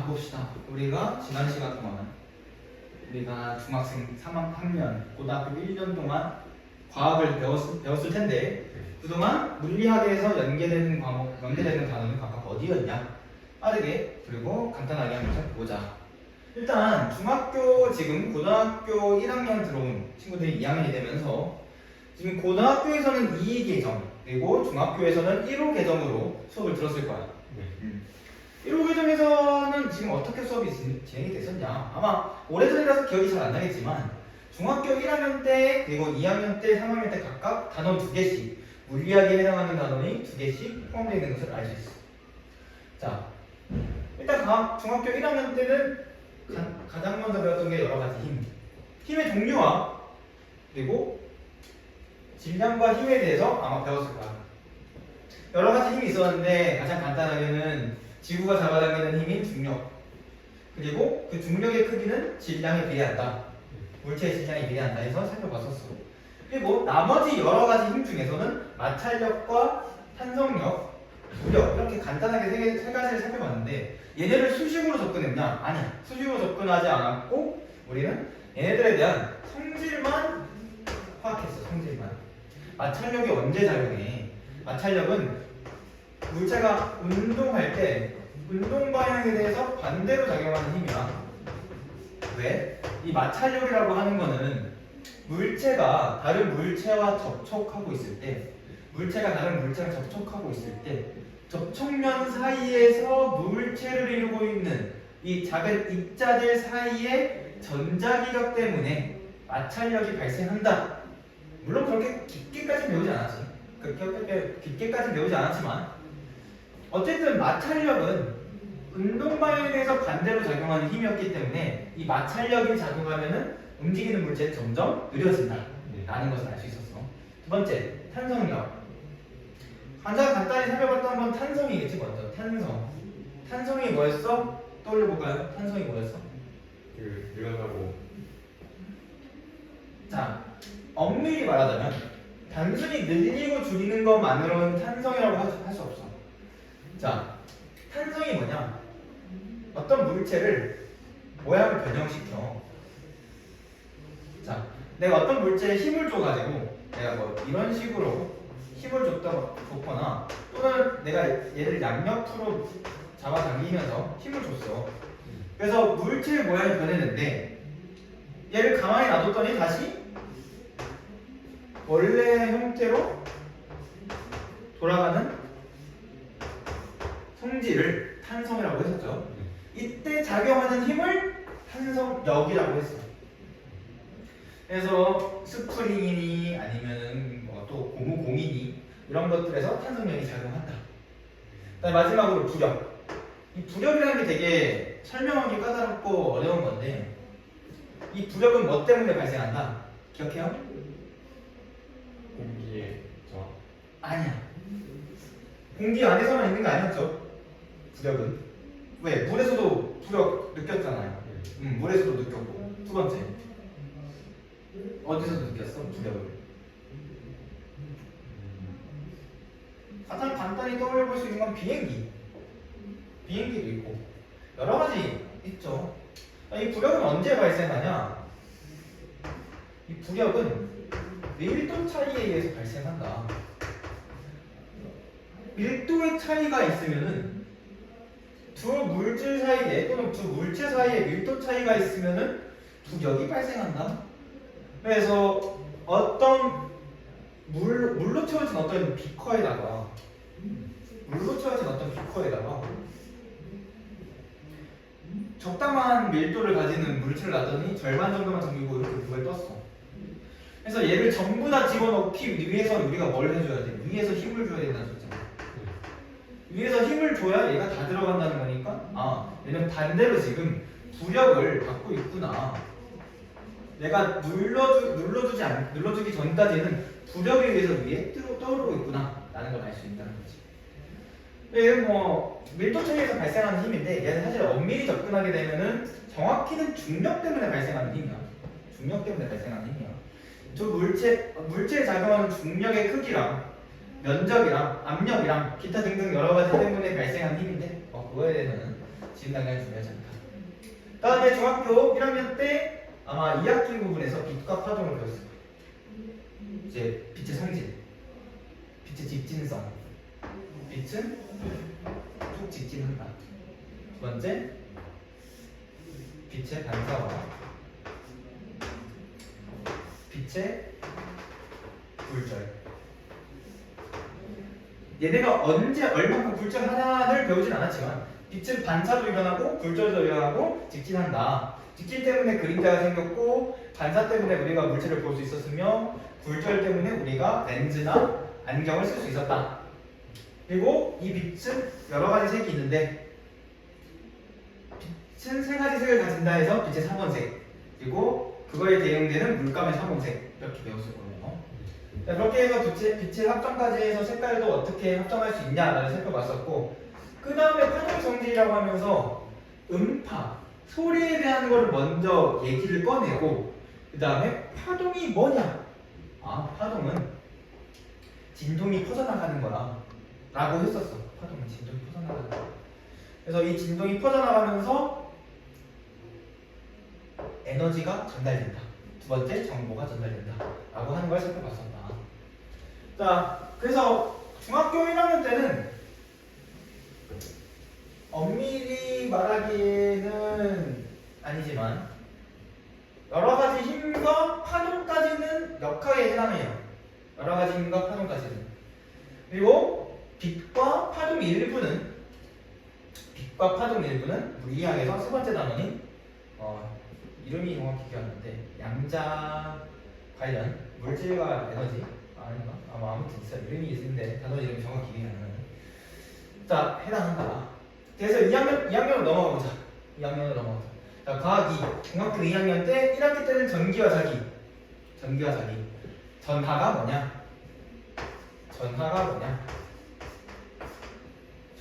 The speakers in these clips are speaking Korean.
자, 봅시다. 우리가 지난 시간 동안 우리가 중학생 3학년, 고등학교 1년 동안 과학을 배웠을 텐데 그동안 물리학에서 연계되는 과목, 연계되는 단어는 각각 어디였냐? 빠르게 그리고 간단하게 한번 살펴보자. 일단 중학교 지금 고등학교 1학년 들어온 친구들이 2학년이 되면서 지금 고등학교에서는 2 계정 그리고 중학교에서는 1호 계정으로 수업을 들었을 거야. 1호 계정에서는 지금 어떻게 수업이 진행이 됐었냐? 아마 오래전이라서 기억이 잘 안 나겠지만 중학교 1학년 때 그리고 2학년 때 3학년 때 각각 단어 2개씩 물리학에 해당하는 단원이 2개씩 포함되어 있는 것을 알 수 있어. 자, 일단 중학교 1학년 때는 가장 먼저 배웠던 게 여러 가지 힘의 종류와 그리고 질량과 힘에 대해서 아마 배웠을 거야. 여러 가지 힘이 있었는데 가장 간단하게는 지구가 잡아당기는 힘인 중력, 그리고 그 중력의 크기는 질량에 비례한다, 물체의 질량에 비례한다 해서 살펴봤었어. 그리고 나머지 여러 가지 힘 중에서는 마찰력과 탄성력, 부력 이렇게 간단하게 세 가지를 살펴봤는데 얘네를 수식으로 접근했냐? 아니야. 수식으로 접근하지 않았고 우리는 얘네들에 대한 성질만 파악했어. 성질만. 마찰력이 언제 작용해? 마찰력은 물체가 운동할 때 운동 방향에 대해서 반대로 작용하는 힘이야. 왜? 이 마찰력이라고 하는 거는 물체가 다른 물체와 접촉하고 있을 때, 물체가 다른 물체랑 접촉하고 있을 때 접촉면 사이에서 물체를 이루고 있는 이 작은 입자들 사이의 전자기력 때문에 마찰력이 발생한다. 물론 그렇게 깊게까지 배우지 않았지. 그렇게 깊게까지 배우지 않았지만 어쨌든 마찰력은 운동 방향에 대해서 반대로 작용하는 힘이었기 때문에 이 마찰력이 작용하면은 움직이는 물체는 점점 느려진다 라는 것을 알 수 있었어. 두 번째, 탄성력. 가장 간단히 살펴봤던 건 탄성이겠지. 먼저 탄성이 뭐였어? 떠올려볼까요? 탄성이 뭐였어? 늘어나고. 자, 엄밀히 말하자면 단순히 늘리고 줄이는 것만으로는 탄성이라고 할 수 없어. 자, 탄성이 뭐냐? 어떤 물체를 모양을 변형시켜. 자, 내가 어떤 물체에 힘을 줘가지고 내가 뭐 이런 식으로 힘을 줬거나 또는 내가 얘를 양옆으로 잡아당기면서 힘을 줬어. 그래서 물체의 모양이 변했는데 얘를 가만히 놔뒀더니 다시 원래 형태로 돌아가는 성질을 탄성이라고 했었죠. 이때 작용하는 힘을 탄성력이라고 했어요. 그래서 스프링이니 아니면은 뭐 또 고무공이니 이런 것들에서 탄성력이 작용한다. 그다음에 마지막으로 부력. 이 부력이라는 게 되게 설명하기 까다롭고 어려운 건데 이 부력은 뭐 때문에 발생한다? 기억해요? 공기의 저항. 아니야. 공기 안에서만 있는 거 아니었죠? 부력은. 왜? 물에서도 부력 느꼈잖아요. 물에서도 느꼈고. 두 번째. 어디서 느꼈어? 부력을. 가장 간단히 떠올려볼 수 있는 건 비행기. 비행기도 있고. 여러 가지 있죠. 이 부력은 언제 발생하냐? 이 부력은 밀도 차이에 의해서 발생한다. 밀도의 차이가 있으면은 두 물질 사이에 또는 두 물체 사이에 밀도 차이가 있으면은 부력이 발생한다. 그래서 어떤 물로 채워진 어떤 비커에다가 적당한 밀도를 가지는 물체를 놔더니 절반 정도만 잠기고 이렇게 물에 떴어. 그래서 얘를 전부 다 집어넣기 위해서 우리가 뭘 해줘야 돼? 위에서 힘을 줘야 된다는 소리잖아. 위에서 힘을 줘야 얘가 다 들어간다는 거니까 얘는 반대로 지금 부력을 받고 있구나. 내가 눌러주기 전까지는 부력에 의해서 위에 떠오르고 있구나 라는 걸 알 수 있다는 거지. 얘는 뭐 밀도 차이에서 발생하는 힘인데 얘는 사실 엄밀히 접근하게 되면은 정확히는 중력 때문에 발생하는 힘이야. 중력 때문에 발생하는 힘이야. 두 물체에 작용하는 중력의 크기랑 면적이랑 압력이랑 기타 등등 여러 가지 때문에 발생하는 힘인데 그거에 대해서는 지금 당장 중요하지 않다. 다음에 중학교 1학년 때 아마 2학기 부분에서 빛과 파동을 배웠을 거예요. 이제 빛의 성질, 빛의 직진성. 빛은 툭 직진한다. 두 번째, 빛의 반사와 빛의 굴절. 얘네가 언제 얼마큼 굴절하냐를 배우진 않았지만 빛은 반사도 일어나고 굴절도 일어나고 직진한다. 직진 때문에 그림자가 생겼고 반사 때문에 우리가 물체를 볼 수 있었으며 굴절 때문에 우리가 렌즈나 안경을 쓸 수 있었다. 그리고 이 빛은 여러 가지 색이 있는데 빛은 세 가지 색을 가진다 해서 빛의 3원색 그리고 그거에 대응되는 물감의 3원색 이렇게 배웠을 거예요. 자, 그렇게 해서 빛의 합성까지 해서 색깔도 어떻게 합성할 수 있냐를 살펴봤었고 그 다음에 파동 성질이라고 하면서 음파, 소리에 대한 걸 먼저 얘기를 꺼내고 그 다음에 파동이 뭐냐? 아, 파동은 진동이 퍼져나가는 거라 라고 했었어. 파동은 진동이 퍼져나가는 거야. 그래서 이 진동이 퍼져나가면서 에너지가 전달된다. 두 번째, 정보가 전달된다. 라고 하는 걸 살펴봤었다. 자, 그래서 중학교 1학년 때는 엄밀히 말하기에는 아니지만 여러 가지 힘과 파동까지는 역학에 해당해요. 여러 가지 힘과 파동까지는. 그리고 빛과 파동 일부는 물리학에서 세 번째 단원인 이름이 정확히 기억 안 나는데 양자 관련 물질과 에너지 아닌가? 아무튼 있어요. 이름이 있는데 단원 이름이 정확히 기억이 안 나요. 자, 해당한다. 그래서 2학년으로 넘어가보자. 2학년으로 넘어가자. 자, 과학 2. 중학교 2학년 때 1학기 때는 전기와 자기. 전하가 뭐냐?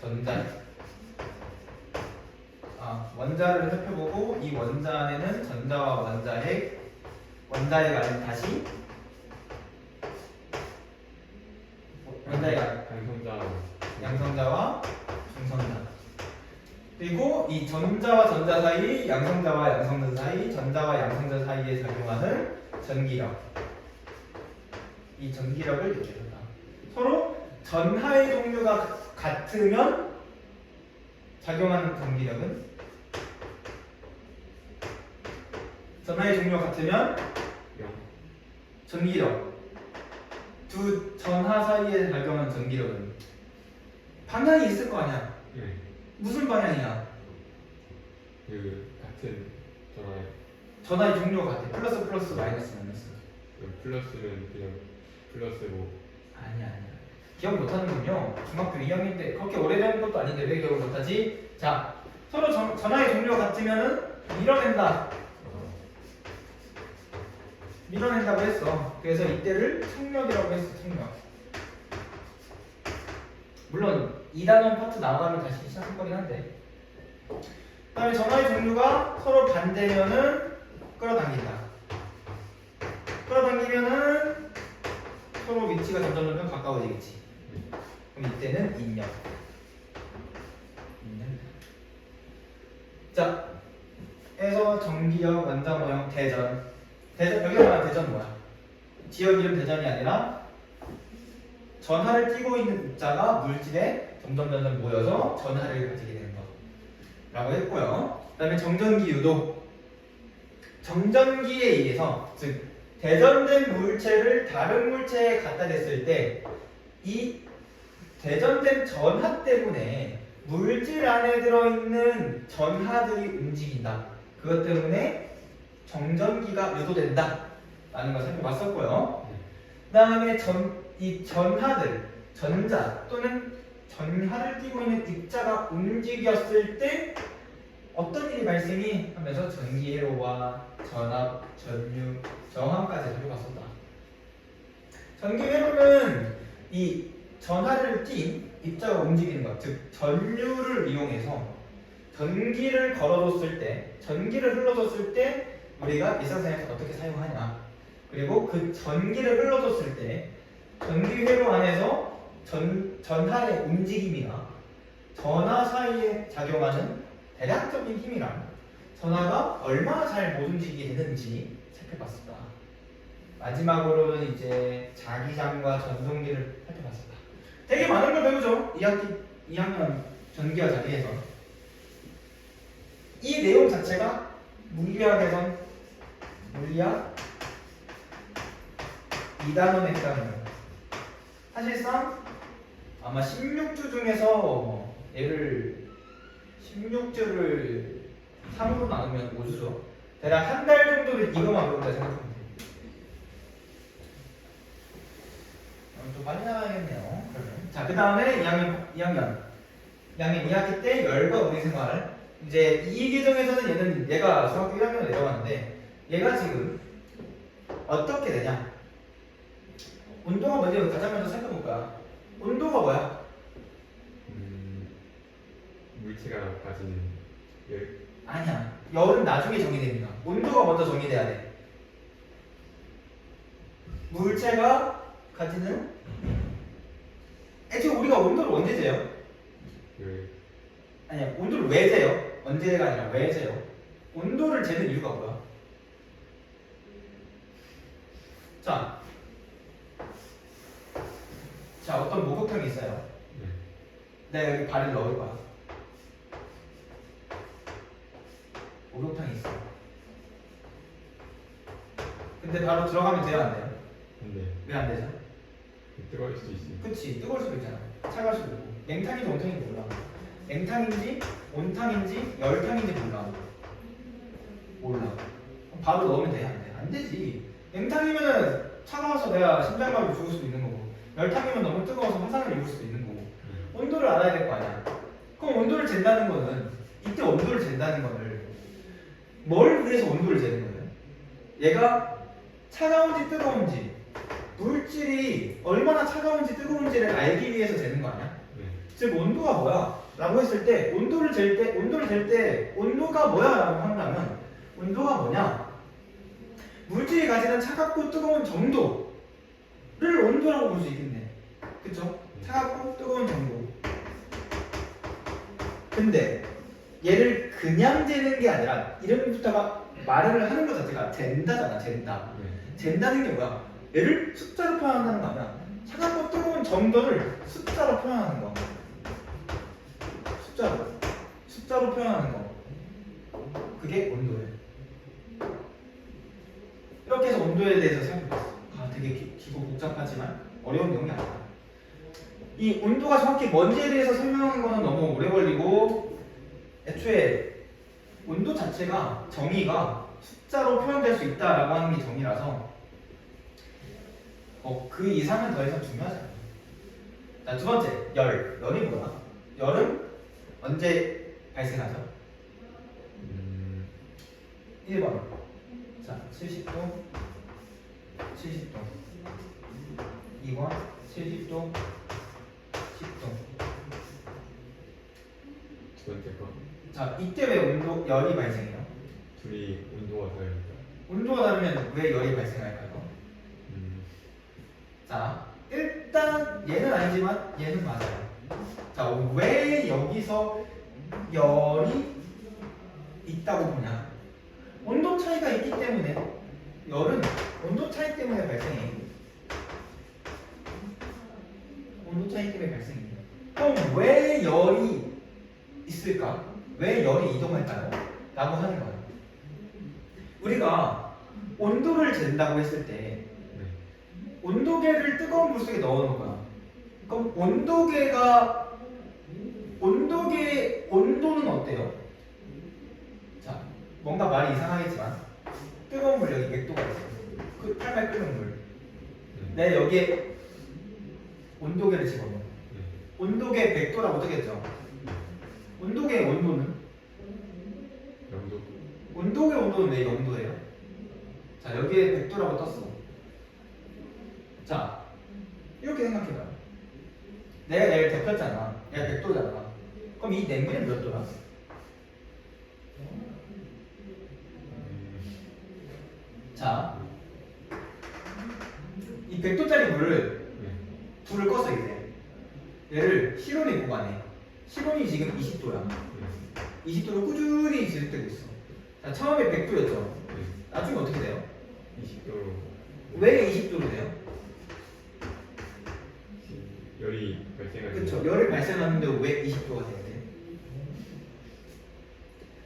전자. 원자를 살펴보고 이 원자 안에는 전자와 원자핵 안에 다시 원자핵 양성자와 중성자. 그리고 이 전자와 전자 사이, 양성자와 양성자 사이, 전자와 양성자 사이에 작용하는 전기력. 이 전기력을 얘기한다. 서로 전하의 종류가 같으면 작용하는 전기력은 전하의 종류가 같으면 전기력. 두 전하 사이에 작용하는 전기력은 방향이 있을 거 아니야. 무슨 방향이야? 그 같은 전하의 종류가 같아. 플러스 플러스 마이너스 마이너스. 플러스는 그냥 플러스 뭐 아니야. 기억 못하는군요. 중학교 2학년 때 그렇게 오래된 것도 아닌데 왜 기억을 못하지? 자, 서로 전하의 종류가 같으면은 밀어낸다고 했어. 그래서 이때를 청력이라고 했어. 청력. 물론 2단원 파트 나가면 다시 시작할 거긴 한데. 그 다음에 전하의 종류가 서로 반대면은 끌어당긴다. 끌어당기면은 서로 위치가 점점 가까워지겠지. 그럼 이때는 인력. 자, 해서 전기력, 원자 모형, 대전. 여기서 말하는 대전 뭐야? 지역 이름 대전이 아니라 전하를 띠고 있는 입자가 물질에 점점 모여서 전하를 가지게 되는 거라고 했고요. 그 다음에 정전기 유도. 정전기에 의해서, 즉 대전된 물체를 다른 물체에 갖다 댔을 때 이 대전된 전하 때문에 물질 안에 들어있는 전하들이 움직인다. 그것 때문에 정전기가 유도된다 라는 것을 살펴봤었고요. 그 다음에 이 전하들, 전자 또는 전하를 띠고 있는 입자가 움직였을 때 어떤 일이 발생이 하면서 전기회로와 전압, 전류, 저항까지 살펴봤었다. 전기회로는 이 전하를 띈 입자가 움직이는 것, 즉 전류를 이용해서 전기를 걸어줬을 때, 전기를 흘러줬을 때 우리가 일상생활에서 어떻게 사용하냐. 그리고 그 전기를 흘러줬을 때 전기회로 안에서 전하의 움직임이나 전하 사이에 작용하는 대략적인 힘이랑 전하가 얼마나 잘 못 움직이게 되는지 살펴봤습니다. 마지막으로는 이제 자기장과 전동기를 살펴봤습니다. 되게 많은 걸 배우죠. 2학년 전기와 자기에서. 이 내용 자체가 물리학에선 물리학 2단원에 해당해요. 사실상 아마 16주 중에서 얘를 16주를 3으로 나누면 5주죠. 대략 한 달 정도를 이거만 배운다 생각하면 돼요. 좀 빨리 나가야겠네요. 그러면. 자, 그 다음에 2학년 2학기 때 열과 우리 생활. 이제 이 계정에서는 얘가 중학교 1학년 내려가는데 얘가 지금 어떻게 되냐? 온도가 먼저 가장 먼저 살펴볼까? 온도가 뭐야? 물체가 가진 열. 아니야. 열은 나중에 정의됩니다. 온도가 먼저 정의돼야 돼. 물체가 가지는 애초에 우리가 온도를 언제 재요? 열. 아니야. 온도를 왜 재요? 언제가 아니라 왜 재요? 온도를 재는 이유가 뭐야? 자, 어떤 목욕탕이 있어요. 내가 여기 발을 넣을 거야. 목욕탕이 있어. 근데 바로 들어가면 돼요, 안 돼요? 근데 왜 안 되죠? 뜨거울 수도 있어요. 그치, 뜨거울 수도 있잖아. 차가울 수도 있고. 냉탕인지 온탕인지 몰라. 냉탕인지 온탕인지 열탕인지 몰라. 그럼 바로 넣으면 돼, 안 돼? 안 되지. 냉탕이면은 차가워서 내가 심장마비 죽을 수도 있는 거고, 열탕이면 너무 뜨거워서 화상을 입을 수도 있는 거고. 온도를 알아야 될 거 아니야. 그럼 온도를 잰다는 거는, 이때 온도를 잰다는 거를 뭘 위해서 온도를 재는 거예요? 얘가 차가운지 뜨거운지, 물질이 얼마나 차가운지 뜨거운지를 알기 위해서 재는 거 아니야? 즉 온도가 뭐야? 라고 했을 때 온도를 잴 때 온도가 뭐야? 라고 한다면 온도가 뭐냐? 물질이 가지는 차갑고 뜨거운 정도를 온도라고 볼 수 있겠네. 그쵸? 차갑고 뜨거운 정도. 근데 얘를 그냥 재는 게 아니라 이름부터가 말을 하는 것 자체가 잰다잖아. 잰다는 게 뭐야? 얘를 숫자로 표현한다는 거 아니야? 차갑고 뜨거운 정도를 숫자로 표현하는 거. 숫자로 표현하는 거. 그게 온도예요. 이렇게 해서 온도에 대해서 살펴봤어. 되게 기고 복잡하지만 어려운 내용이 아니다. 이 온도가 정확히 뭔지에 대해서 설명하는 거는 너무 오래 걸리고, 애초에 온도 자체가 정의가 숫자로 표현될 수 있다라고 하는 게 정의라서 그 이상은 더 이상 중요하지 않아요. 자, 두 번째, 열이 뭐야? 열은 언제 발생하죠? 1번. 자, 70도 2번 70도 10도. 두 번째 거. 자, 이때 왜 열이 발생해요? 둘이 온도가 다르니까. 온도가 다르면 왜 열이 발생할까요? 자, 일단 얘는 아니지만 얘는 맞아요. 자, 왜 여기서 열이 있다고 보냐? 온도 차이가 있기 때문에. 열은 온도 차이 때문에 발생해요. 온도 차이 때문에 발생해요. 그럼 왜 열이 있을까? 왜 열이 이동할까요? 라고 하는 거예요. 우리가 온도를 잰다고 했을 때 온도계를 뜨거운 물 속에 넣어놓은 거야. 그럼 온도계 온도는 어때요? 자, 뭔가 말이 이상하겠지만 뜨거운 물 여기 100도가 있어. 그 팔팔 끓는 물. 내가 여기에 온도계를 집어넣어. 온도계 100도라고 뜨겠죠? 온도계의 온도는? 0도. 온도계 온도는 왜 0도예요? 자, 여기에 100도라고 떴어. 자, 이렇게 생각해봐요. 내가 얘를 데폈잖아. 얘가 100도잖아. 그럼 이 냉면은 몇 도야? 자, 이 100도짜리 물을 불을 껐어 이제. 얘를 실온에 보관해. 실온이 지금 20도야. 20도로 꾸준히 지속되고 있어. 자, 처음에 100도였죠. 네. 나중에 어떻게 돼요? 20도로 왜 20도로 돼요? 열이 발생하는 그렇죠. 열을 발생하는데 왜 20도가 돼야 돼?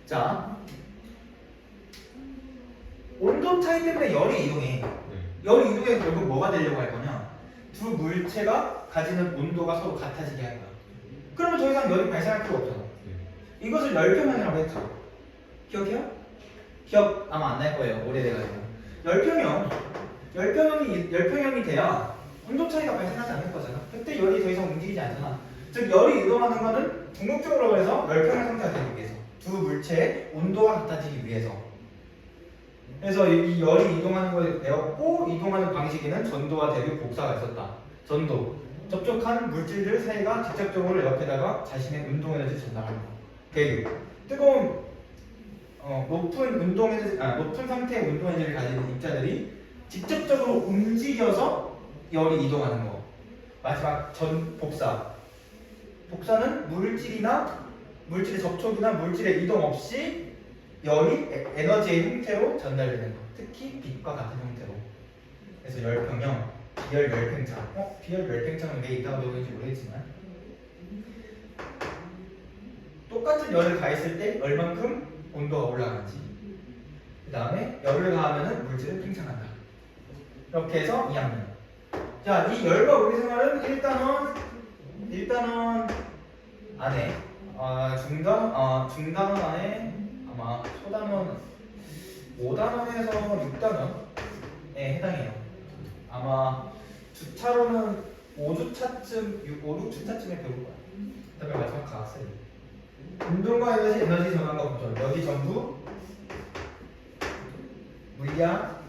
자, 온도 차이 때문에 열이 이동해. 네. 열이 이동해서 결국 뭐가 되려고 할 거냐? 두 물체가 가지는 온도가 서로 같아지게 할 거야. 그러면 더 이상 열이 발생할 필요 없잖아. 네. 이것을 열평형이라고 했죠. 기억해요? 기억 아마 안 날 거예요. 오래돼가지고. 열평형이 돼야 온도 차이가 발생하지 않을 거잖아. 그때 열이 더 이상 움직이지 않잖아. 즉 열이 이동하는 거는 궁극적으로 그래서 열평형 상태가 되기 위해서 두 물체의 온도가 같아지기 위해서. 그래서 이 열이 이동하는 것을 배웠고 이동하는 방식에는 전도와 대류 복사가 있었다. 전도. 접촉한 물질들 사이가 직접적으로 옆에다가 자신의 운동 에너지를 전달하는 거. 대류. 뜨거운 높은 상태의 운동 에너지를 가지는 입자들이 직접적으로 움직여서 열이 이동하는 거. 마지막 복사. 복사는 물질의 접촉이나 물질의 이동 없이 열이 에너지의 형태로 전달되는 거. 특히 빛과 같은 형태로. 그래서 열평형, 비열 열팽창. 비열 열팽창은 왜 있다고 적는지 모르겠지만 똑같은 열을 가했을 때 얼만큼 온도가 올라가는지. 그 다음에 열을 가하면 물질을 팽창한다. 이렇게 해서 2학년. 자, 이 열과 우리 생활은 1단원 안에 중단원 안에 아마 소단원 5단원에서 6단원에 해당해요. 아마 주차로는 5주차쯤 5, 6주차쯤에 배울 거야. 그다음에 마지막 과학세. 운동과 에너지 전환과 보존. 여기 전부 물리학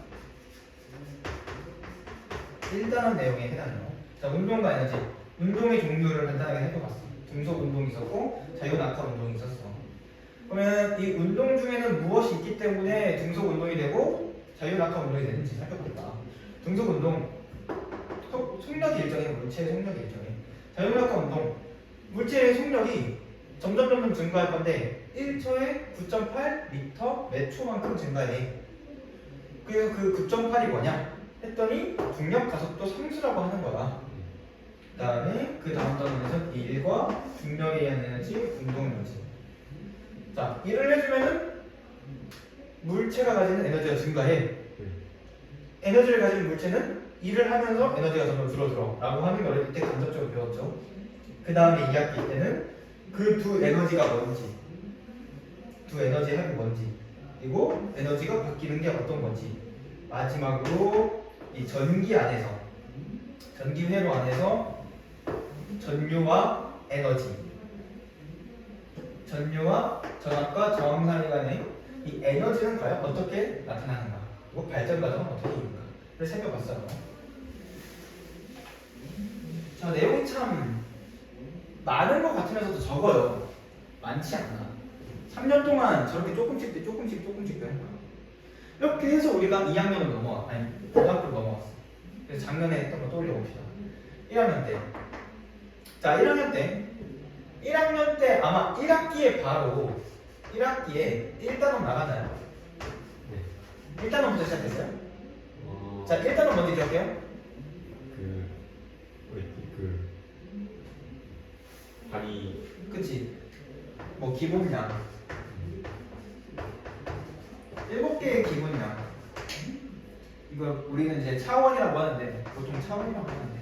1단원 내용에 해당해요. 자, 운동과 에너지. 운동의 종류를 간단하게 살펴봤어. 중속 운동이 있었고 자유낙하 운동이 있었어. 그러면 이 운동 중에는 무엇이 있기 때문에 중속 운동이 되고 자유낙하 운동이 되는지 살펴볼까. 중속 운동 속력이 일정해. 물체의 속력이 일정해. 자유낙하 운동 물체의 속력이 점점 증가할 건데 1초에 9.8m 매 초만큼 증가해. 그래서 그 9.8이 뭐냐 했더니 중력 가속도 상수라고 하는 거다. 그 다음에 그 다음 단원에서는 1과 중력에 의한 에너지, 운동 에너지. 자, 일을 해주면은 물체가 가지는 에너지가 증가해. 에너지를 가진 물체는 일을 하면서 에너지가 점점 줄어들어 라고 하는 걸 이때 간접적으로 배웠죠. 그 다음에 2학기 때는 그 두 에너지가 뭔지, 두 에너지 합이 뭔지, 그리고 에너지가 바뀌는 게 어떤 건지, 마지막으로 이 전기 회로 안에서 전류와 에너지, 전류와 전압과 저항상위 간의 이 에너지는 과연 어떻게 나타나는가, 그리고 발전 과정은 어떻게 있는가를 살펴봤어요. 자, 내용이 참 많은 것 같으면서도 적어요. 많지 않아. 3년 동안 저렇게 조금씩 배운 거야. 이렇게 해서 우리가 2학년으로 고등학교로 넘어왔어. 그래서 작년에 했던 거 떠올려 봅시다. 1학년 때. 자, 1학년 때 아마 1학기에 1단원 나가나요? 네. 1단원부터 시작했어요? 자, 1단원 먼저 기억해요? 발이 그치? 뭐 기본량 7개의 기본량. 이거 우리는 이제 차원이라고 하는데 보통 차원이라고 하는데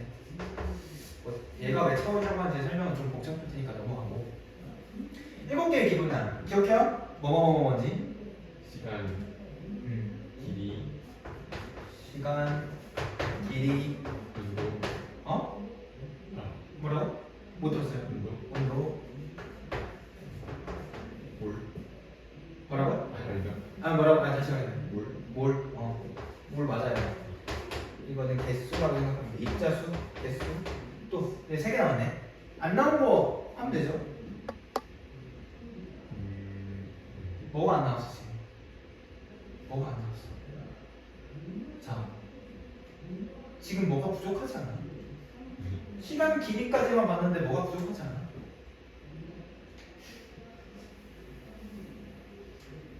뭐 얘가 왜 차원이라고 하는지 설명은 좀 복잡할 테니까 넘어가고 7개의 기본량 기억해요? 뭔지? 시간, 길이, 운동. 뭐라고? 못 들었어요. 온도. 물. 뭐라고? 아니다. 뭐라고? 다시 말해. 물. 물 맞아요. 이거는 개수라고 생각하면 입자수, 개수. 또 3개 남았네. 안 나온 거 하면 되죠. 뭐가 안 나왔어 지금? 뭐가 안 나왔어? 자, 지금 뭐가 부족하지 않아? 시간 길이까지만 봤는데 뭐가 부족하지 않아?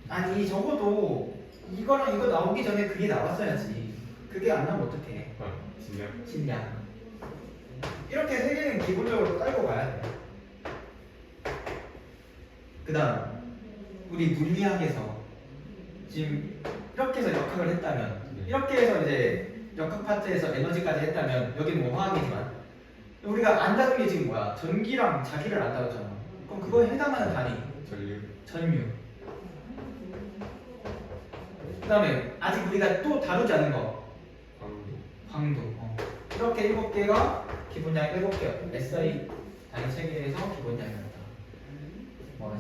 아니 적어도 이거랑 이거 나오기 전에 그게 나왔어야지. 그게 안 나오면 어떡해. 진량? 질량. 이렇게 세 개는 기본적으로 깔고 가야 돼. 그 다음 우리 물리학에서 지금 이렇게 해서 역학을 했다면, 이렇게 해서 이제 역학 파트에서 에너지까지 했다면, 여기는 뭐 화학이지만 우리가 안 다룬 게 지금 뭐야? 전기랑 자기를 안 다뤘잖아. 그럼 그거에 해당하는 단위 전류? 전류. 그 다음에 아직 우리가 또 다루지 않은 거 광도? 광도. 이렇게 7개가 기본량 7개. SI 단위 체계에서 기본량이었다. 뭐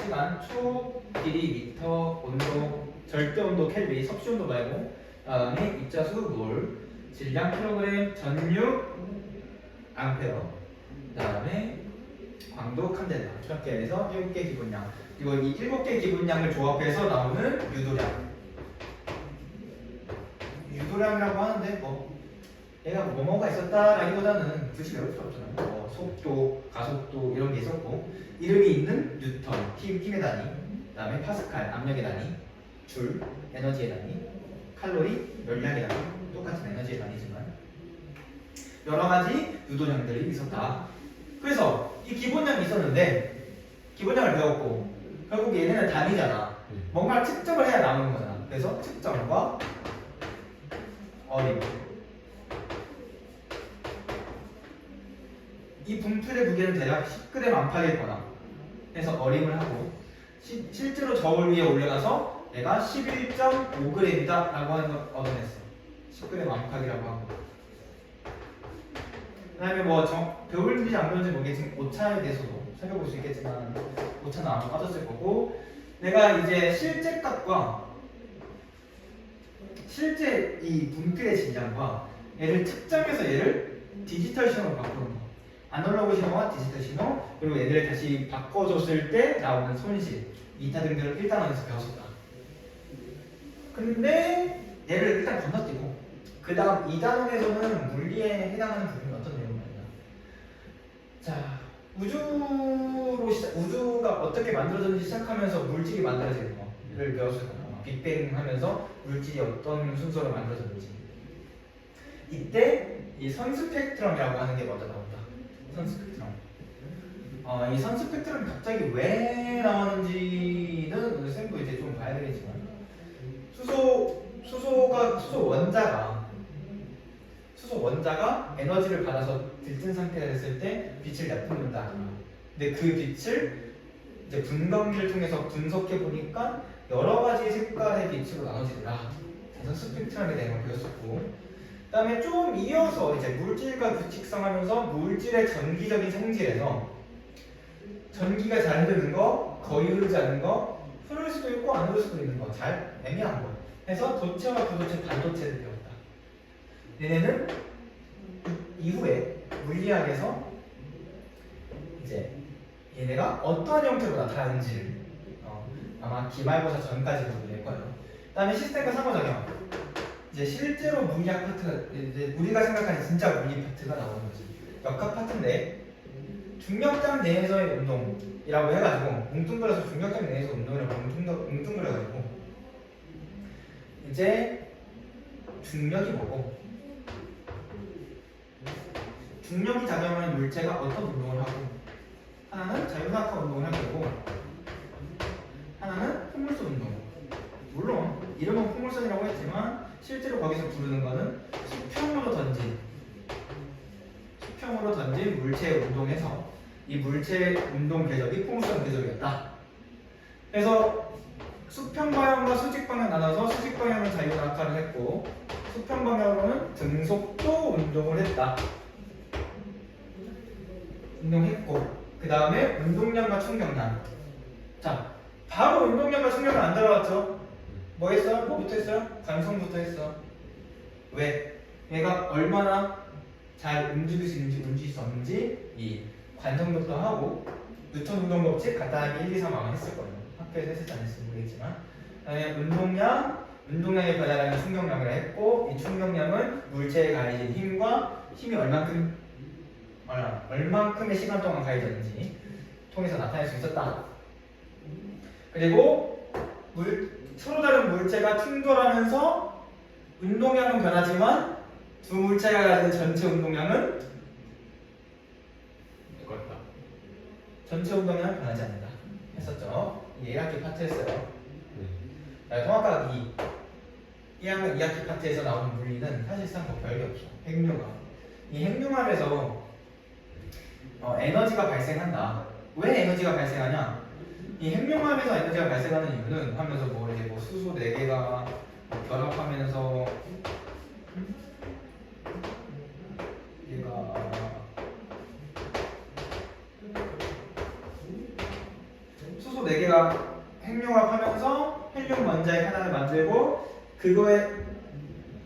시간, 초, 길이, 미터, 온도, 절대 온도 켈빈, 섭씨 온도 말고, 다음에 입자수 몰, 질량 킬로그램, 전류 암페어, 그다음에 광도 칸델라. 이렇게 해서 7개 기본량. 그리고 이 7개 기본량을 조합해서 나오는 유도량. 유도량이라고 하는데 뭐 얘가 뭐뭐가 있었다라기보다는 굳이 배울 필요 없잖아요. 뭐 속도, 가속도 이런 게 있었고, 이름이 있는 뉴턴, 힘의 단위, 그다음에 파스칼, 압력의 단위, 줄, 에너지의 단위, 칼로리, 열량의 단위, 똑같은 에너지의 단위지만 여러 가지 유도량들이 있었다. 그래서 이 기본량이 있었는데 기본량을 배웠고 결국 얘네는 단위잖아. 뭔가 측정을 해야 나오는 거잖아. 그래서 측정과 어림. 이 분필의 무게는 대략 10g 안팎이거나 해서 어림을 하고, 실제로 저울 위에 올려놔서 얘가 11.5g이다 라고 하는 걸 얻어냈어. 10g 안팎이라고 하고. 그 다음에 뭐 배울지 안 배울지 모르겠지만 오차에 대해서도 살펴볼 수 있겠지만 오차는 아마 빠졌을 거고, 내가 이제 실제 값과 실제 이 분필의 질량과 얘를 측정해서 얘를 디지털 신호로 바꾸는 거. 아날로그 신호와 디지털 신호, 그리고 얘들을 다시 바꿔줬을 때 나오는 손실, 이타 등등을 1단원에서 배웠었다. 근데 얘를 일단 건너뛰고 그 다음 2단원에서는 물리에 해당하는 부분이 어떤 내용이냐. 자, 우주가 어떻게 만들어졌는지 시작하면서 물질이 만들어지는 거를 배웠을 거예요. 빅뱅 하면서 물질이 어떤 순서로 만들어졌는지. 이때 이 선스펙트럼이라고 하는 게 먼저 나온다. 선스펙트럼. 이 선스펙트럼이 갑자기 왜 나왔는지는 오늘 쌤도 이제 좀 봐야 되겠지만, 수소 원자가 에너지를 받아서 들뜬 상태가 됐을 때 빛을 내뿜는다. 근데 그 빛을 이제 분광기를 통해서 분석해 보니까 여러 가지 색깔의 빛으로 나눠지더라. 그래서 스펙트럼에 대한 걸 배웠었고, 그다음에 좀 이어서 이제 물질과 규칙성하면서 물질의 전기적인 성질에서 전기가 잘 흐르는 거, 거의 흐르지 않는 거, 흐를 수도 있고 안 흐를 수도 있는 거, 잘 애매한 거. 해서 도체와 부도체, 반도체를 배웠다. 얘네는 이후에 물리학에서 이제 얘네가 어떠한 형태로 나타나는지를 아마 기말고사 전까지 보게 될 거예요. 그다음에 시스템과 상호작용. 이제 실제로 물리학 파트가, 이제 우리가 생각하는 진짜 물리 파트가 나오는 거지. 역학 파트인데 중력장 내에서의 운동이라고 해가지고 뭉뚱그려서 중력장 내에서 운동이라고 뭉뚱그려가지고 이제 중력이 뭐고, 중력이 작용하는 물체가 어떤 운동을 하고, 하나는 자유낙하 운동을 할 거고 하나는 포물선 운동. 물론 이름은 포물선이라고 했지만 실제로 거기서 부르는 거는 수평으로 던진 물체의 운동에서 이 물체의 운동 궤적이 포물선 궤적이었다. 그래서 수평 방향과 수직 방향 나눠서 수직 방향은 자유낙하를 했고 수평 방향으로는 등속도 운동을 했다. 운동했고, 그 다음에 운동량과 충격량. 자, 바로 운동량과 충격량 안 들어갔죠? 뭐 했어? 뭐부터 했어요? 관성부터 했어. 왜? 얘가 얼마나 잘 움직일 수 없는지 이 관성부터 하고, 뉴턴 운동 법칙 간단하게 1, 2, 3 아마 했을 거예요. 학교에서 했을지 안 했을지 모르겠지만. 그다음에 운동량에 배달하는 충격량이라 했고, 이 충격량은 물체에 가해진 힘과 힘이 얼만큼의 시간 동안 가해졌는지 통해서 나타낼 수 있었다. 그리고 서로 다른 물체가 충돌하면서 운동량은 변하지만 두 물체가 가진 전체 운동량은 똑같다. 전체 운동량은 변하지 않는다 했었죠. 이게 1학기 파트였어요. 네. 자, 통합과학 1학년 2학기 파트에서 나오는 물리는 사실상 뭐 별게 없어. 핵융합. 이 핵융합에서 에너지가 발생한다. 왜 에너지가 발생하냐? 이 핵융합에서 에너지가 발생하는 이유는 하면서 뭐 이제 뭐 수소 4개가 결합하면서 얘가 수소 4개가 핵융합하면서 헬륨 원자핵 하나를 만들고 그거의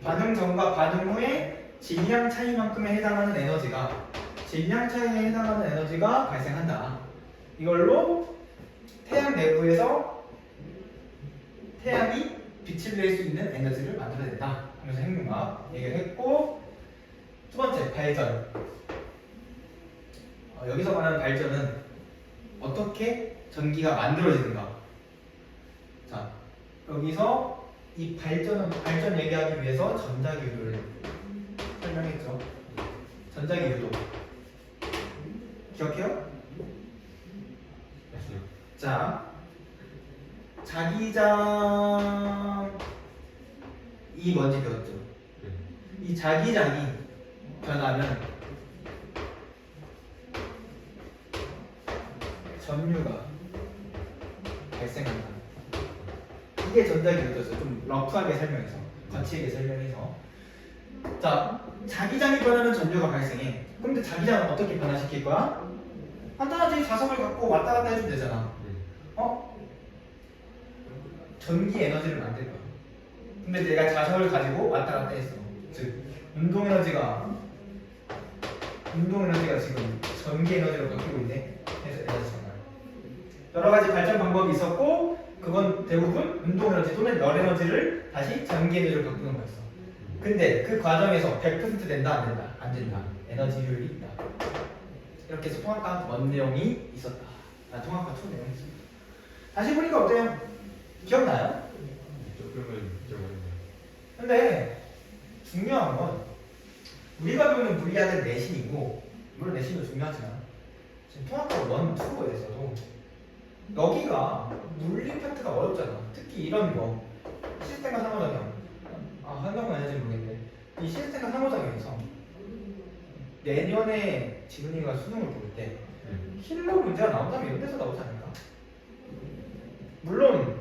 반응 전과 반응 후에 질량 차이만큼에 해당하는 에너지가 발생한다. 이걸로 태양 내부에서 태양이 빛을 낼 수 있는 에너지를 만들어낸다 하면서 핵융합 얘기를 했고, 두 번째 발전. 여기서 말하는 발전은 어떻게 전기가 만들어지는가. 자, 여기서 이 발전 얘기하기 위해서 전자기류를 설명했죠. 전자기류도 기억해요? 맞아요. 자, 자기장이 뭔지 배웠죠. 네. 이 자기장이 변하면 전류가 발생한다. 이게 전자기류였어요. 좀 러프하게 설명해서, 거치게 설명해서. 자, 자기장이 변하면 전류가 발생해. 근데 자기장은 어떻게 변화시킬 거야? 간단하지. 자석을 갖고 왔다 갔다 해주면 되잖아. 네. 전기 에너지를 만들 거야. 근데 내가 자석을 가지고 왔다 갔다 했어. 즉, 운동 에너지가 지금 전기 에너지로 바뀌고 있네. 그래서 에너지 전환. 여러 가지 발전 방법이 있었고, 그건 대부분 운동 에너지 또는 열 에너지를 다시 전기 에너지로 바꾸는 거였어. 근데 그 과정에서 100% 된다, 안 된다? 안 된다. 에너지율이 있다. 이렇게 해서 통합과 원 내용이 있었다. 통합과 투 내용이 있었다. 다시 보니까 어때요? 기억나요? 조금은 기억나네요. 근데 중요한 건 우리가 배우는 물리학은 내신이고, 물론 내신도 중요하지만 지금 통합과 원, 투에서도 여기가 물리 파트가 어렵잖아. 특히 이런 거 시스템과 상호작용. 한다고 해야지 모르겠는데 이 시스템과 상호작용에서 내년에 지훈이가 수능을 볼 때 네. 킬러 문제가 나온다면 이런 데서 나오지 않을까? 물론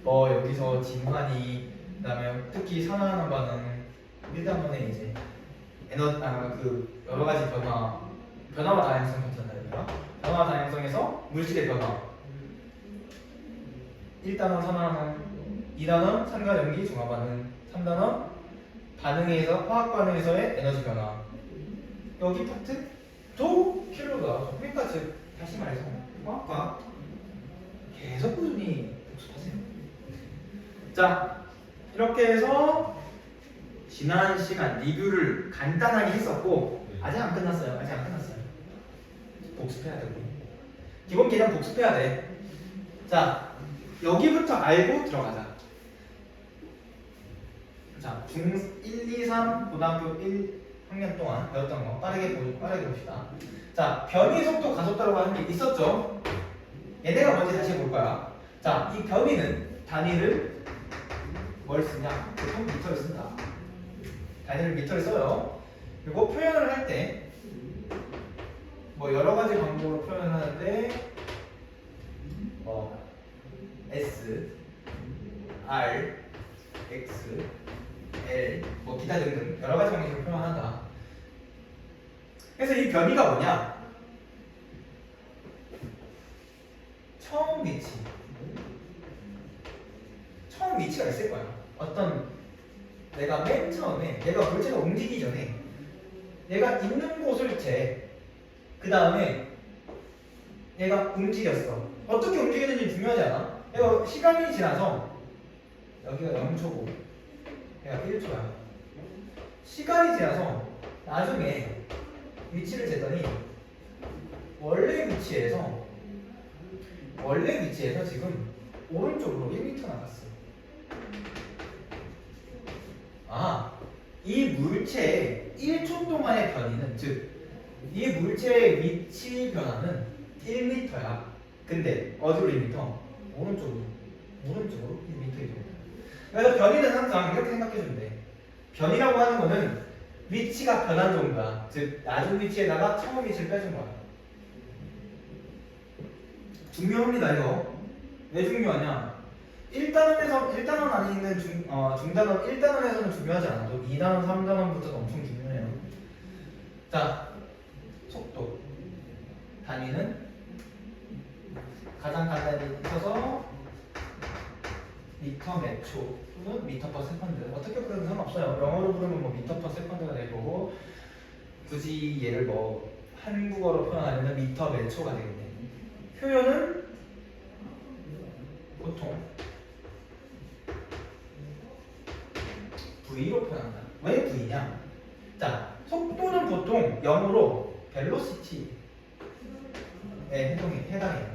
뭐 여기서 진환이, 그다음에 특히 산화하는 반응 1단원에 이제 그 여러 가지 변화와 다양성 같은 단어가 변화와 다양성에서 물질의 변화 1단원 산화하는, 2단원 산과 연기 중화 반응, 3단원 반응에서 화학 반응에서의 에너지 변화. 여기 파트도 킬로가 나와서, 그러니까 즉 다시 말해서 화학과 계속 꾸준히 복습하세요. 자, 이렇게 해서 지난 시간 리뷰를 간단하게 했었고, 아직 안 끝났어요. 복습해야 되고, 기본 개념 복습해야 돼. 자, 여기부터 알고 들어가자. 자, 중1, 2, 3 고등학교 1학년 동안 배웠던 거 빠르게 봅시다. 자, 변이 속도 가속도라고 하는 게 있었죠? 얘네가 뭔지 다시 볼 거야. 자, 이 변이는 단위를 뭘 쓰냐? 보통 미터를 쓴다. 단위를 미터를 써요. 그리고 표현을 할 때 뭐 여러 가지 방법으로 표현을 하는데 S, R, X, L 뭐 기타 등등 여러 가지 방식으로 표현한다. 그래서 이 변이가 뭐냐? 처음 위치가 있을 거야. 내가 맨 처음에 내가 물체가 움직이기 전에 내가 있는 곳을 그 다음에 얘가 움직였어. 어떻게 움직이는지 중요하지 않아? 얘가 시간이 지나서 여기가 0초고 얘가 1초야. 시간이 지나서 나중에 위치를 쟀더니 원래 위치에서 지금 오른쪽으로 1m 나갔어. 아, 이 물체의 1초 동안의 변이는, 즉 이 물체의 위치 변화는 1m야. 근데 어디로 1m? 오른쪽으로. 오른쪽으로 1m이죠. 그래서 변이는 항상 이렇게 생각해주면 돼. 변이라고 하는 거는 위치가 변한 정도야. 즉 낮은 위치에다가 처음 위치를 빼준 거야. 중요합니다 이거. 왜 중요하냐? 1단원 안에 있는 중단원 1단원에서는 중요하지 않아도 2단원, 3단원부터 엄청 중요해요. 자, 속도 단위는 가장 간단히 써서 미터 몇 초 또는 미터 퍼 세컨드. 어떻게 부르면 상관없어요. 영어로 부르면 뭐 미터 퍼 세컨드가 될 거고, 굳이 얘를 뭐 한국어로 표현하려면 미터 몇 초가 되겠네. 표현은 보통 V로 표현한다. 왜 V냐? 자, 속도는 보통 영어로 velocity에 해당해요.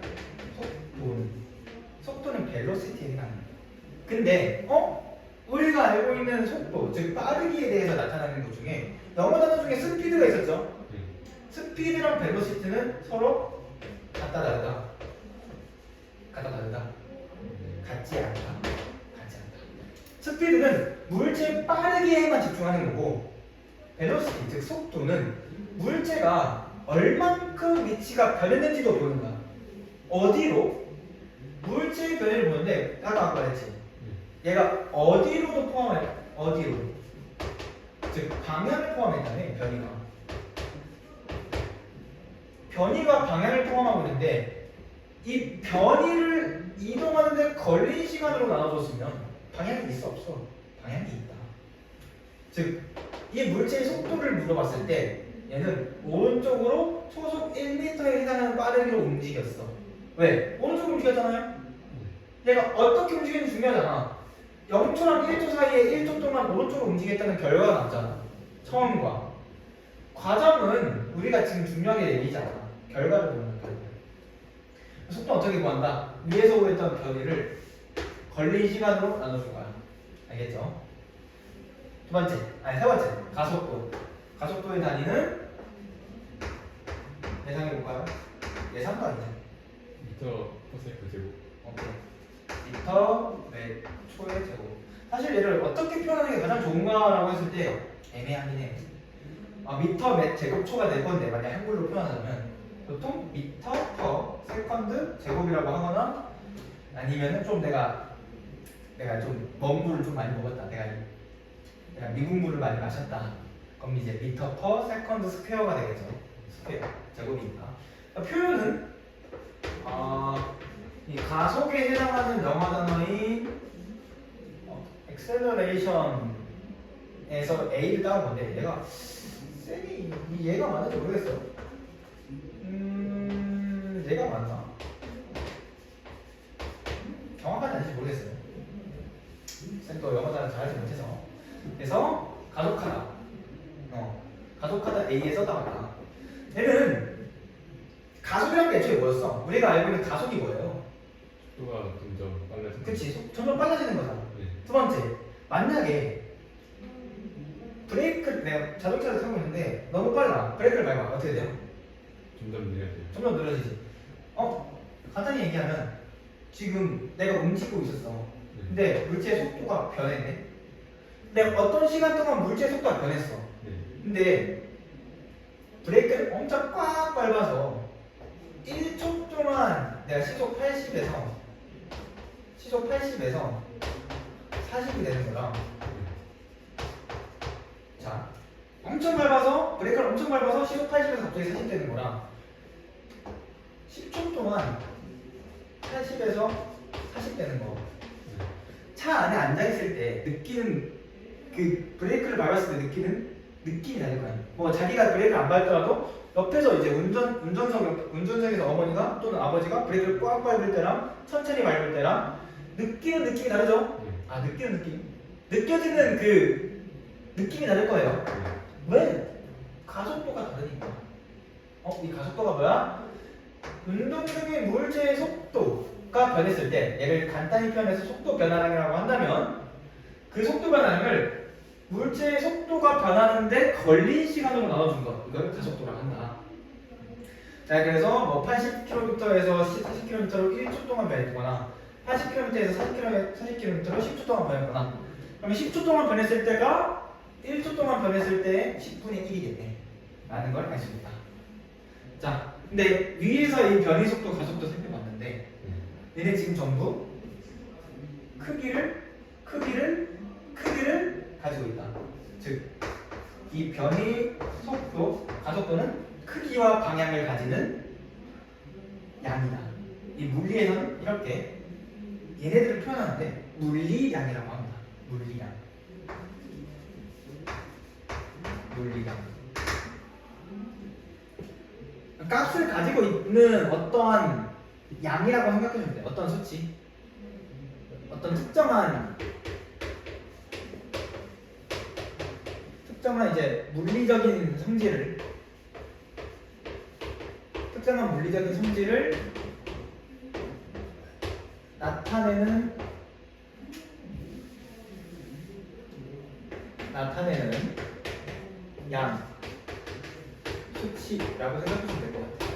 속도는 velocity에 해당해요. 근데 우리가 알고 있는 속도, 즉 빠르기에 대해서 나타나는 것 중에 영어 단어 중에 스피드가 있었죠. 스피드랑 벨로시티는 서로 같다 다르다. 같지 않다. 스피드는 물체 빠르기에만 집중하는 거고, 벨로시티 즉 속도는 물체가 얼만큼 위치가 변했는지도 보는 거야. 어디로? 물체의 변화를 보는데, 아까 말했지. 얘가 어디로도 포함해. 어디로? 즉 방향을 포함했다네. 변이가 방향을 포함하고 있는데, 이 변이를 이동하는데 걸린 시간으로 나눠줬으면 방향이 있어 없어? 방향이 있다. 즉 이 물체의 속도를 물어봤을 때 얘는 오른쪽으로 초속 1m에 해당하는 빠르기로 움직였어. 왜? 오른쪽으로 움직였잖아요. 얘가 어떻게 움직이는지 중요하잖아. 0초랑 1초 사이에 1초 동안 오른쪽으로 움직였다는 결과가 나왔잖아. 처음과 과정은 우리가 지금 중요하게 얘기잖아. 결과를 보는 거야. 속도 어떻게 구한다? 위에서 구했던 변이를 걸린 시간으로 나눠줄 거야. 알겠죠? 세 번째, 가속도. 가속도의 단위는 예상해볼까요? 예상도 아니죠. 미터 퍼센트 제곱. 오케이. 미터 몇 초의 제곱. 사실 얘를 어떻게 표현하는 게 가장 좋은가라고 했을 때 애매하긴 해. 미터 몇 제곱초가 될 건데, 만약 한글로 표현하자면 보통 미터 퍼 세컨드 제곱이라고 하거나, 아니면은 좀 내가 좀 먼 물을 좀 많이 먹었다. 내가 미국 물을 많이 마셨다. 그럼 이제 미터 퍼 세컨드 스퀘어가 되겠죠. 스퀘어 제곱이니까. 표현은 이 가속에 해당하는 영어 단어인 acceleration에서 A를 따온 건데, 얘가 맞는지 모르겠어요. 얘가 맞나? 정확하지 않은지 모르겠어요. 쌤도 영어 단어 잘하지 못해서. 그래서 가속하다 A에 써다봤다. 얘는 가속이란 게 애초에 뭐였어? 우리가 알고 있는 가속이 뭐예요? 속도가 점점 빨라지는. 그치, 점점 빨라지는 거잖아. 네. 두 번째, 만약에 내가 자동차를 타고 있는데 너무 빨라. 브레이크를 밟아. 어떻게 돼요? 점점 느려져요. 점점 느려지지. 간단히 얘기하면 지금 내가 움직이고 있었어. 근데 물체의 속도가 변했네. 내가 어떤 시간 동안 물체의 속도가 변했어. 근데 브레이크를 엄청 꽉 밟아서 1초 동안 내가 시속 80에서 40이 되는 거랑, 자, 브레이크를 엄청 밟아서 시속 80에서 갑자기 40 되는 거랑, 10초 동안 80에서 40 되는 거. 차 안에 앉아있을 때 느끼는, 그 브레이크를 밟았을 때 느끼는 느낌이 다를 거야. 뭐 자기가 브레이크를 안 밟더라도 옆에서 이제 운전석에서 어머니가 또는 아버지가 브레이크를 꽉 밟을 때랑 천천히 밟을 때랑 느끼는 느낌이 다르죠? 느끼는 느낌. 느껴지는 그 느낌이 다를 거예요. 왜? 가속도가 다르니까. 이 가속도가 뭐야? 운동 중의 물체의 속도, 속도가 변했을 때 얘를 간단히 표현해서 속도 변화량이라고 한다면 그 속도 변화량을 물체의 속도가 변하는데 걸린 시간으로 나눠준 것 이걸 가속도라고 한다. 자 그래서 뭐 80km에서 40km로 1초 동안 변했거나 80km에서 40km로 10초 동안 변했거나 그러면 10초 동안 변했을 때가 1초 동안 변했을 때 10분의 1이겠네 라는 걸 알 수 있다. 자 근데 위에서 이 변이 속도 가속도 살펴봤는데 얘네 지금 전부 크기를 가지고 있다. 즉 이 변이 속도 가속도는 크기와 방향을 가지는 양이다. 이 물리에서는 이렇게 얘네들을 표현하는데 물리량이라고 합니다. 물리량. 값을 가지고 있는 어떠한 양이라고 생각해주면 돼요. 어떤 수치, 어떤 특정한 이제 물리적인 성질을 나타내는 양 수치라고 생각하시면 될 것 같아요.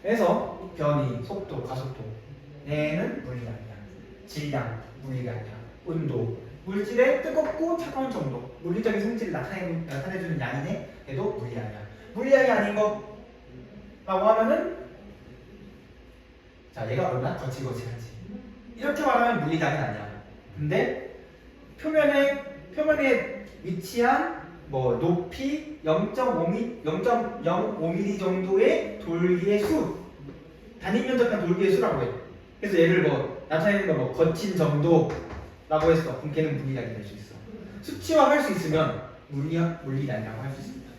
그래서 변이, 속도, 가속도 얘는 물리량이야. 질량, 물리량이야. 온도, 물질의 뜨겁고 차가운 정도, 물리적인 성질을 나타내주는 양이네. 얘도 물리량이야. 물리량이 아닌 거라고 하면은 자 얘가 얼마나 거칠거칠한지 이렇게 말하면 물리량이 아니야. 근데 표면에 위치한 뭐 높이 0.05mm 정도의 돌기의 수, 단위 면적한 돌기의 수라고 해. 그래서 얘를 뭐 나타내는 거 뭐 거친 정도라고 했어. 그럼 걔는 물리량이 될 수 있어. 수치화할 수 있으면 물리량이라고 할 수 있습니다.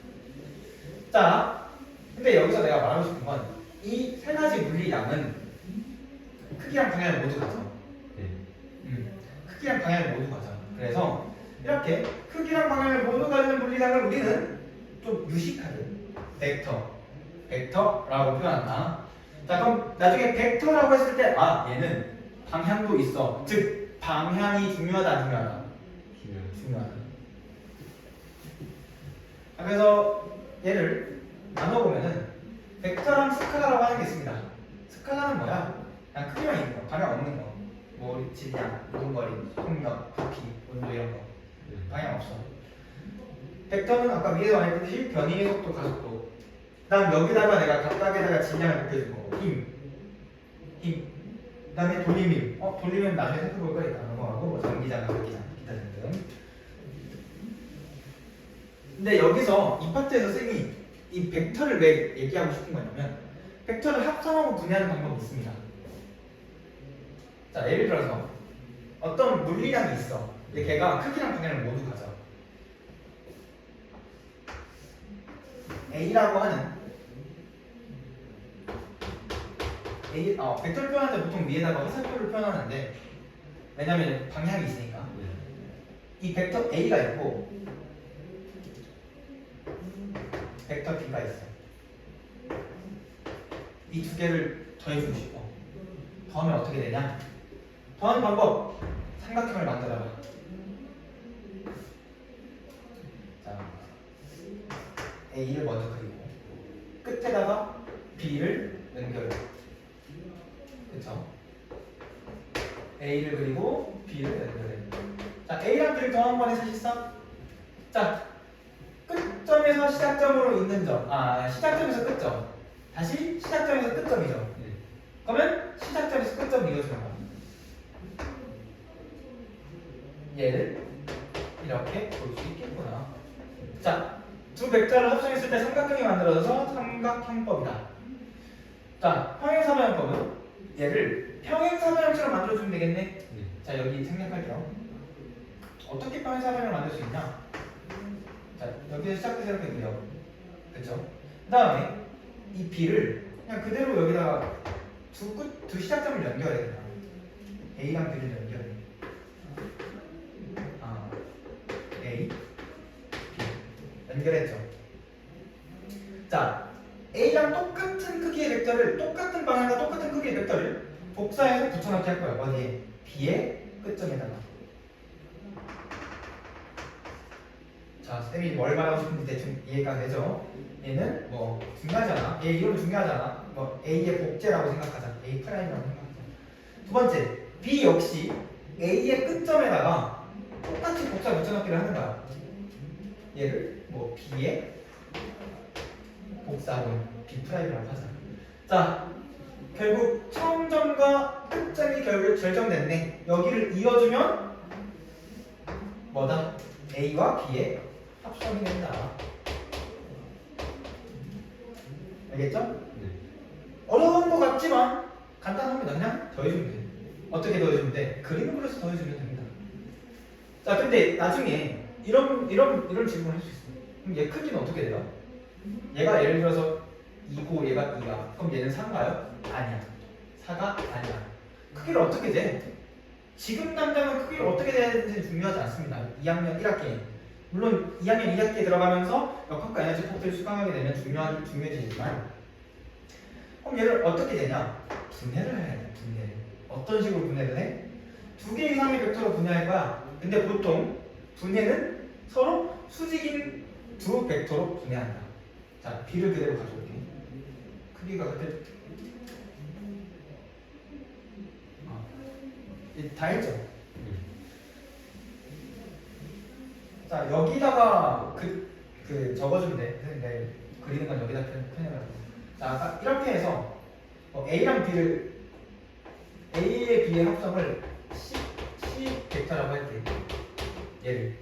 자, 근데 여기서 내가 말하고 싶은 건 이 세 가지 물리량은 크기랑 방향을 모두 가져. 크기랑 방향을 모두 가져. 그래서 이렇게 크기랑 방향을 모두 가지는 물리량을 우리는 좀 유식하게 벡터라고 표현한다. 자 그럼 나중에 벡터라고 했을 때 얘는 방향도 있어. 즉 방향이 중요하다 안 중요하다? 중요하다. 자, 그래서 얘를 나눠보면은 벡터랑 스칼라라고 하는 게 있습니다. 스칼라는 뭐야? 그냥 크기만 있는 거, 방향 없는 거. 뭐 질량, 이동거리, 속력, 부피, 온도 이런 거. 방향 없어. 벡터는 아까 위에서 말했듯이 변이의 속도, 가속도. 그다음 여기다가 내가 각각에다가 질량을 높여줄 거고 힘. 그다음에 돌림힘. 돌림힘 나중에 살펴볼 거니까 넘어가고 뭐 전기장, 기장, 기타 등등. 근데 여기서 이 파트에서 쌤이 이 벡터를 왜 얘기하고 싶은 거냐면 벡터를 합성하고 분해하는 방법이 있습니다. 자 예를 들어서 어떤 물리량이 있어. 근데 걔가 크기랑 방향을 모두 가져. A라고 하는 벡터를 표현할 때 보통 위에다가 화살표를 표현하는데 왜냐면 방향이 있으니까 이 벡터 A가 있고 벡터 B가 있어. 이 두 개를 더해주고 싶어. 더하면 어떻게 되냐? 더하는 방법 삼각형을 만들어라. 자, A를 먼저 그리고 끝에다가 B를 연결해. 그쵸? A를 그리고 B를 연결해. 자, A랑 B를 더한 번에 사실상 자, 끝점에서 시작점으로 있는 점. 시작점에서 끝점. 다시 시작점에서 끝점이죠. 그러면 시작점에서 끝점 이어주는 거야. 얘를 이렇게 볼 수 있겠구나. 자, 두 벡터를 합성했을 때 삼각형이 만들어져서 삼각형법이다. 자, 평행사변형법은 얘를 평행사변형처럼 만들어주면 되겠네. 자, 여기 생략할게요. 어떻게 평행사변형을 만들 수 있냐? 자, 여기서 시작해서 이렇게 그려. 그쵸? 그 다음에 이 B를 그냥 그대로 여기다가 두 시작점을 연결해. 그냥. A랑 B를 연결해. A, B. 연결했죠. 자, A랑 똑같은 크기의 벡터를, 똑같은 방향과 똑같은 크기의 벡터를 복사해서 붙여넣기 할 거야. 어디에? B의 끝점에다가. 자, 쌤이 뭘 말하고 싶은지 대충 이해가 되죠? 얘는 뭐 중요하잖아. 얘 이름 중요하잖아. 뭐 A의 복제라고 생각하자. A 프라임이라고 생각하자. 두 번째, B 역시 A의 끝점에다가 똑같이 복사 붙여넣기를 하는 거야. 얘를 뭐 B의 복사하고 B 프라임이라고 하자. 자, 결국 처음점과 끝점이 결국 결정됐네. 여기를 이어주면 뭐다? A와 B의 합성이 된다. 알겠죠? 네. 어려운 것 같지만 간단합니다. 그냥 더해주면 돼. 어떻게 더해주면 돼? 그림을 그려서 더해주면 됩니다. 자, 근데 나중에 이런 질문을 할 수 있어. 그럼 얘 크기는 어떻게 돼요? 얘가 예를 들어서 2고 얘가 2야. 그럼 얘는 4인가요? 아니야. 4가 아니야. 크기를 어떻게 돼? 지금 당장은 크기를 어떻게 돼야 되는지 중요하지 않습니다. 2학년 1학기. 물론 2학년 2학기에 들어가면서 역학과 에너지 폭들을 수강하게 되면 중요해지지만, 그럼 얘를 어떻게 되냐? 분해를 해야 돼. 분해를. 어떤 식으로 분해를 해? 2개 이상의 벡터로 분해할 거야. 근데 보통 분해는 서로 수직인 두 벡터로 분해한다. 자, B를 그대로 가져올게. 크기가 그때 다 했죠? 자, 여기다가 적어주면 돼. 근데 그리는 건 여기다 표현해가지고. 자, 아까 이렇게 해서 A랑 B를 A의 B의 합성을 C 벡터라고 할게. 얘를.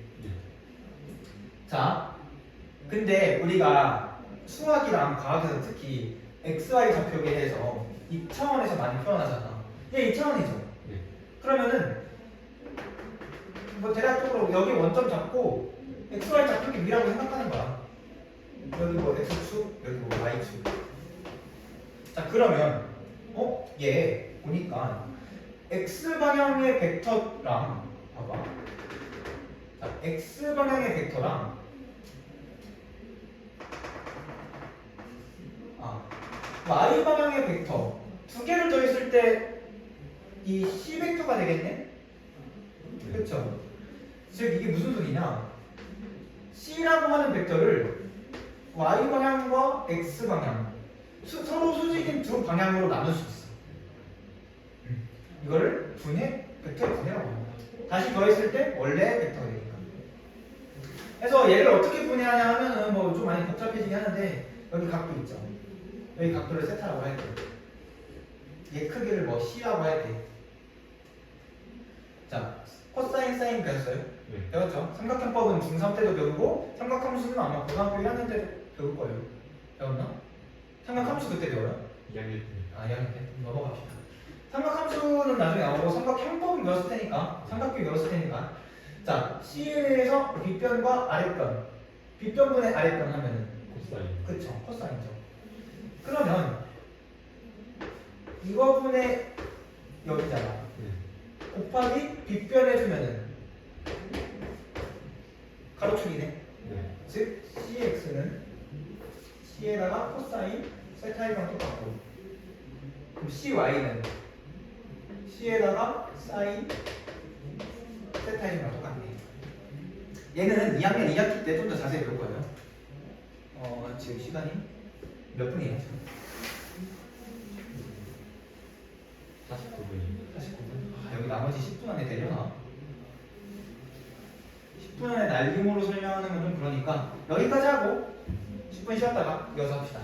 자, 근데 우리가 수학이랑 과학에서 특히 XY 좌표에 대해서 2차원에서 많이 표현하잖아. 얘 2차원이죠. 그러면은 뭐 대략적으로 여기 원점 잡고 XY 좌표기 위라고 생각하는 거야. 여기 뭐 X축, 여기 뭐 Y축. 자, 그러면 얘 보니까 X 방향의 벡터랑 봐봐. 자, X 방향의 벡터랑 Y 방향의 벡터 두 개를 더했을 때 이 C 벡터가 되겠네? 그렇죠? 즉 이게 무슨 소리냐? C라고 하는 벡터를 Y 방향과 X 방향 서로 수직인 두 방향으로 나눌 수 있어. 이거를 벡터 분해라고 합니다. 다시 더했을 때 원래 벡터가 되니까. 그래서 얘를 어떻게 분해하냐 하면은 뭐 좀 많이 복잡해지긴 하는데 여기 각도 있죠. 여기 각도를 세타라고 할게. 얘 크기를 뭐 C라고 할게. 자, 코사인 사인 배웠어요? 네. 배웠죠? 삼각형법은 중3 때도 배우고 삼각함수는 아마 고등학교 1학년 때 배울 거예요. 배웠나? 삼각함수 그때 배워요? 2학년 때. 2학년 때? 넘어갑시다. 삼각함수는 나중에 나오고 삼각형법은 배웠을 테니까 삼각형 배웠을 테니까. 자, C에서 빗변과 아랫변 빗변분의 아랫변 하면은 코사인. 그쵸, 코사인이죠. 그러면 이거분의 여기잖아. 곱하기 빗변 해주면은 가로축이네. 네. 즉 CX는 C에다가 코사인 세타이랑 똑같고, 그럼 CY는 C에다가 사인 세타이랑 똑같네. 얘는 2학년 2학기 때 좀 더 자세히 배울 거예요. 지금 시간이 몇 분이에요? 49분이. 49분. 여기 나머지 10분 안에 되려나? 10분 안에 날림으로 설명하는 건 좀 그러니까 여기까지 하고 10분 쉬었다가 이어서 합시다.